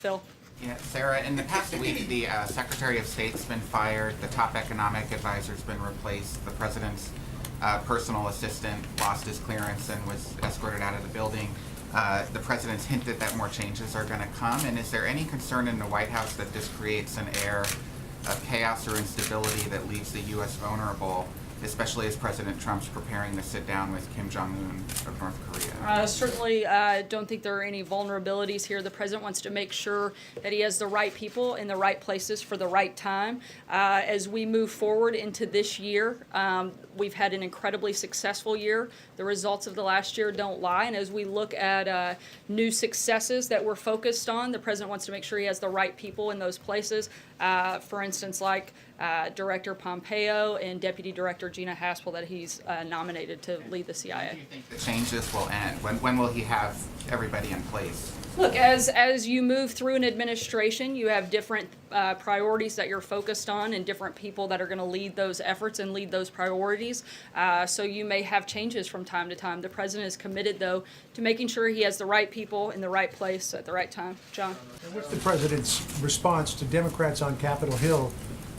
Phil. Yeah, Sarah, in the past week, the Secretary of State's been fired, the top economic advisor's been replaced, the president's personal assistant lost his clearance and was escorted out of the building. The president's hinted that more changes are going to come, and is there any concern in the White House that this creates an air of chaos or instability that leaves the U.S. vulnerable, especially as President Trump's preparing to sit down with Kim Jong-un of North Korea? Certainly don't think there are any vulnerabilities here. The president wants to make sure that he has the right people in the right places for the right time. As we move forward into this year, we've had an incredibly successful year. The results of the last year don't lie, and as we look at new successes that we're focused on, the president wants to make sure he has the right people in those places. For instance, like Director Pompeo and Deputy Director Gina Haspel that he's nominated to lead the CIA. When do you think the changes will end? When will he have everybody in place? Look, as you move through an administration, you have different priorities that you're focused on and different people that are going to lead those efforts and lead those priorities. So you may have changes from time to time. The president is committed, though, to making sure he has the right people in the right place at the right time. John? And what's the president's response to Democrats on Capitol Hill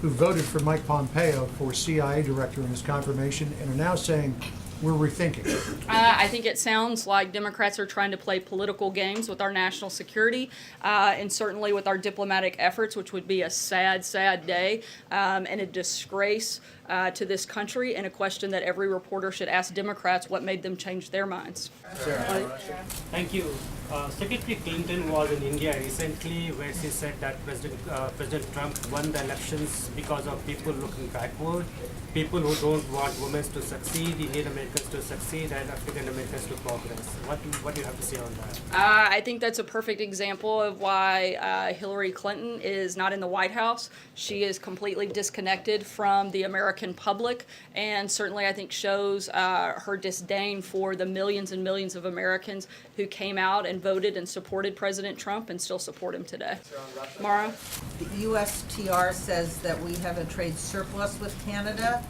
who voted for Mike Pompeo for CIA director in his confirmation and are now saying, we're rethinking? I think it sounds like Democrats are trying to play political games with our national security and certainly with our diplomatic efforts, which would be a sad, sad day and a disgrace to this country, and a question that every reporter should ask Democrats what made them change their minds. Thank you. Secretary Clinton was in India recently where she said that President Trump won the elections because of people looking backward, people who don't want women to succeed, Indian Americans to succeed, and African Americans to progress. What do you have to say on that? I think that's a perfect example of why Hillary Clinton is not in the White House. She is completely disconnected from the American public, and certainly I think shows her disdain for the millions and millions of Americans who came out and voted and supported President Trump and still support him today. Mara? The USTR says that we have a trade surplus with Canada.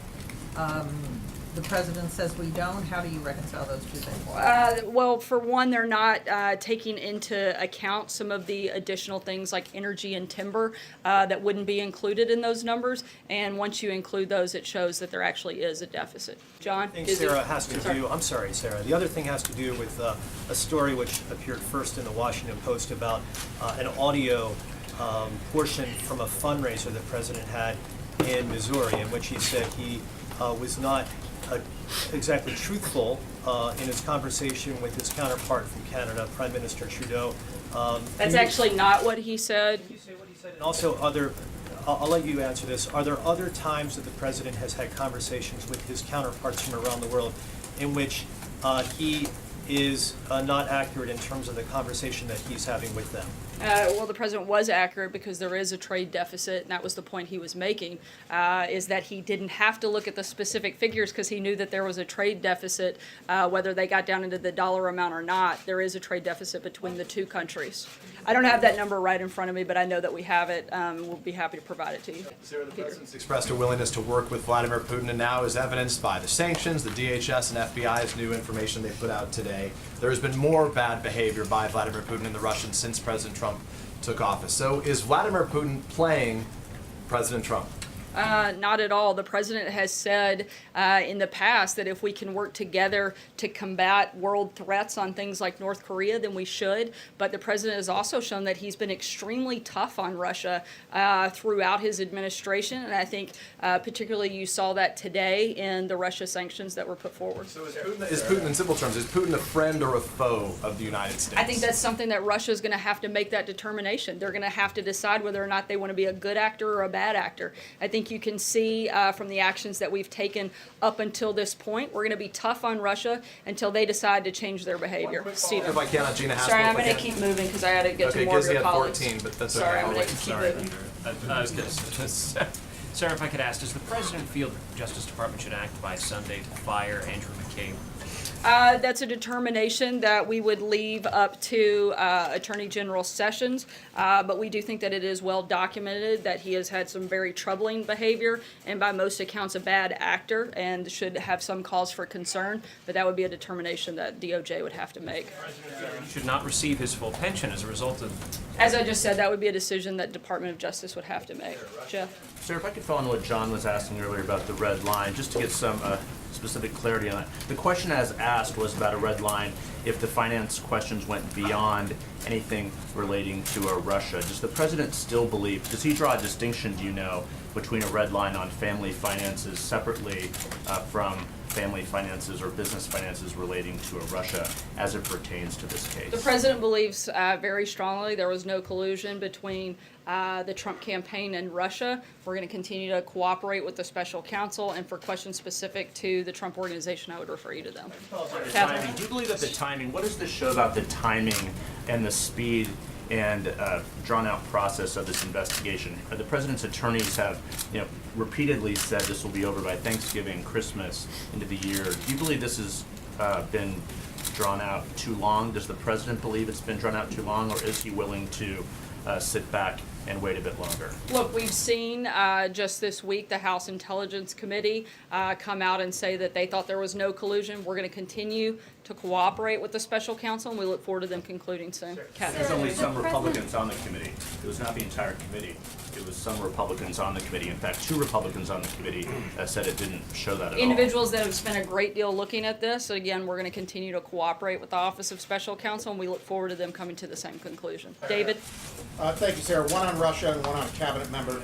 The president says we don't. How do you reconcile those two things? Well, for one, they're not taking into account some of the additional things like energy and timber that wouldn't be included in those numbers. And once you include those, it shows that there actually is a deficit. John? I think Sarah has to do, I'm sorry, Sarah. The other thing has to do with a story which appeared first in the Washington Post about an audio portion from a fundraiser the president had in Missouri, in which he said he was not exactly truthful in his conversation with his counterpart from Canada, Prime Minister Trudeau. That's actually not what he said. Can you say what he said? And also I'll let you answer this. Are there other times that the president has had conversations with his counterparts from around the world in which he is not accurate in terms of the conversation that he's having with them? Well, the president was accurate because there is a trade deficit, and that was the point he was making, is that he didn't have to look at the specific figures because he knew that there was a trade deficit, whether they got down into the dollar amount or not. There is a trade deficit between the two countries. I don't have that number right in front of me, but I know that we have it. We'll be happy to provide it to you. Sarah, the president's expressed a willingness to work with Vladimir Putin, and now is evidenced by the sanctions, the DHS and FBI's new information they put out today. There has been more bad behavior by Vladimir Putin and the Russians since President Trump took office. So is Vladimir Putin playing President Trump? Not at all. The president has said in the past that if we can work together to combat world threats on things like North Korea, then we should. But the president has also shown that he's been extremely tough on Russia throughout his administration. And I think particularly you saw that today in the Russia sanctions that were put forward. So is Putin, in simple terms, is Putin a friend or a foe of the United States? I think that's something that Russia is going to have to make that determination. They're going to have to decide whether or not they want to be a good actor or a bad actor. I think you can see from the actions that we've taken up until this point, we're going to be tough on Russia until they decide to change their behavior. Stephen. If I can, on Gina Haspel. Sorry, I'm going to keep moving because I got to get to more of your colleagues. 14, but that's Sorry, okay. I'm going to keep moving. Sarah, if I could ask, does the president feel the Justice Department should act by Sunday to fire Andrew McCabe? That's a determination that we would leave up to Attorney General Sessions, but we do think that it is well documented that he has had some very troubling behavior and by most accounts a bad actor and should have some cause for concern, but that would be a determination that DOJ would have to make. He should not receive his full pension as a result of. As I just said, that would be a decision that Department of Justice would have to make. Jeff? Sir, if I could follow on what John was asking earlier about the red line, just to get some specific clarity on it. The question as asked was about a red line if the finance questions went beyond anything relating to Russia. Does the president still believe, does he draw a distinction, do you know, between a red line on family finances separately from family finances or business finances relating to Russia as it pertains to this case? The president believes very strongly there was no collusion between the Trump campaign and Russia. We're going to continue to cooperate with the special counsel, and for questions specific to the Trump organization, I would refer you to them. Timing. Do you believe that the timing, what does this show about the timing and the speed and drawn-out process of this investigation? The president's attorneys have, repeatedly said this will be over by Thanksgiving, Christmas, into the year. Do you believe this has been drawn out too long? Does the president believe it's been drawn out too long, or is he willing to sit back and wait a bit longer? Look, we've seen just this week the House Intelligence Committee come out and say that they thought there was no collusion. We're going to continue to cooperate with the special counsel, and we look forward to them concluding soon. Kathy? There's only some Republicans on the committee. It was not the entire committee. It was some Republicans on the committee. In fact, 2 Republicans on the committee said it didn't show that at all. Individuals that have spent a great deal looking at this. Again, we're going to continue to cooperate with the Office of Special Counsel, and we look forward to them coming to the same conclusion. David? Thank you, Sarah. One on Russia and one on a cabinet member.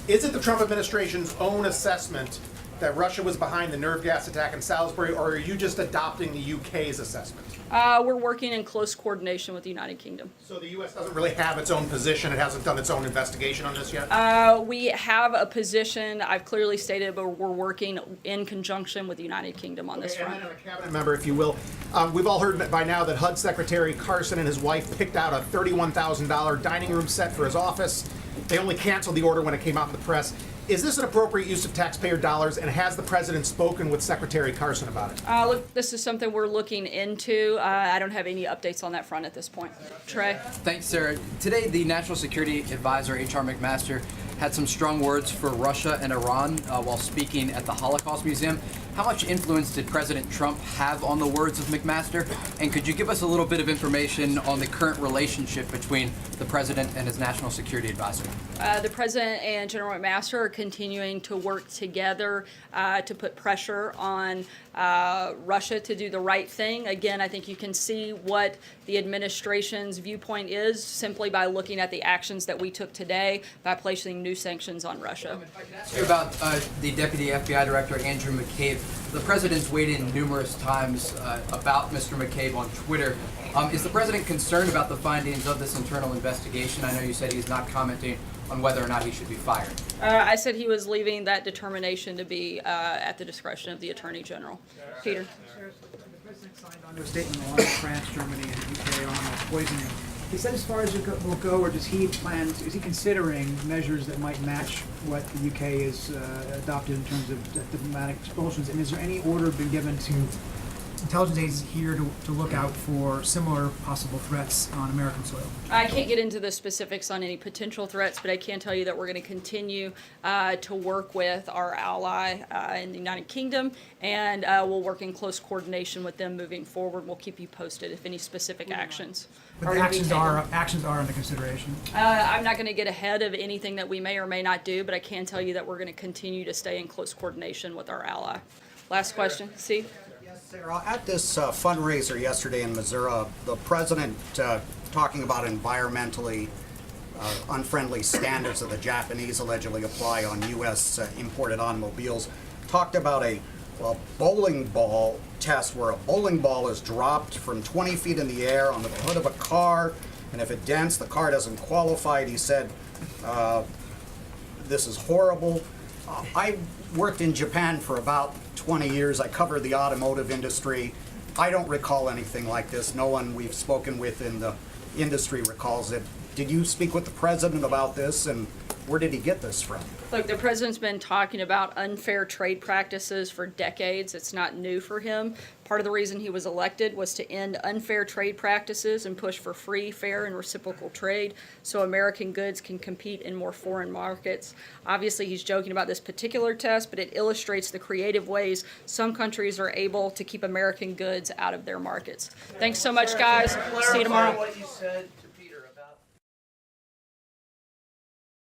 Is it the Trump administration's own assessment that Russia was behind the nerve gas attack in Salisbury, or are you just adopting the UK's assessment? We're working in close coordination with the United Kingdom. So the U.S. doesn't really have its own position. It hasn't done its own investigation on this yet? We have a position, I've clearly stated, but we're working in conjunction with the United Kingdom on this And front. then on a cabinet member, if you will, we've all heard by now that HUD Secretary Carson and his wife picked out a $31,000 dining room set for his office. They only canceled the order when it came out in the press. Is this an appropriate use of taxpayer dollars, and has the president spoken with Secretary Carson about it? Look, this is something we're looking into. I don't have any updates on that front at this point. Trey? Thanks, Sarah. Today, the National Security Advisor, H.R. McMaster, had some strong words for Russia and Iran while speaking at the Holocaust Museum. How much influence did President Trump have on the words of McMaster? And could you give us a little bit of information on the current relationship between the president and his National Security Advisor? The president and General McMaster are continuing to work together to put pressure on Russia to do the right thing. Again, I think you can see what the administration's viewpoint is simply by looking at the actions that we took today by placing new sanctions on Russia. About the Deputy FBI Director, Andrew McCabe. The president's weighed in numerous times about Mr. McCabe on Twitter. Is the president concerned about the findings of this internal investigation? I know you said he's not commenting on whether or not he should be fired. I said he was leaving that determination to be at the discretion of the Attorney General. Peter? The president signed onto a statement along with France, Germany, and the UK on poisoning. Is that as far as it will go, or does he plan? Is he considering measures that might match what the UK has adopted in terms of diplomatic expulsions? And is there any order been given to intelligence agencies here to look out for similar possible threats on American soil? I can't get into the specifics on any potential threats, but I can tell you that we're going to continue to work with our ally in the United Kingdom, and we'll work in close coordination with them moving forward. We'll keep you posted if any specific actions But the actions are under consideration. I'm not going to get ahead of anything that we may or may not do, but I can tell you that we're going to continue to stay in close coordination with our ally. Last question, Steve? Yes, Sarah. At this fundraiser yesterday in Missouri, the president talking about environmentally unfriendly standards that the Japanese allegedly apply on U.S. Imported automobiles, talked about a bowling ball test where a bowling ball is dropped from 20 feet in the air on the hood of a car, and if it dents, the car doesn't qualify. He said, this is horrible. I worked in Japan for about 20 years. I covered the automotive industry. I don't recall anything like this. No one we've spoken with in the industry recalls it. Did you speak with the president about this, and Where did he get this from? Look, the president's been talking about unfair trade practices for decades. It's not new for him. Part of the reason he was elected was to end unfair trade practices and push for free, fair, and reciprocal trade so American goods can compete in more foreign markets. Obviously, he's joking about this particular test, but it illustrates the creative ways some countries are able to keep American goods out of their markets. Thanks so much, guys. See you tomorrow. What you said to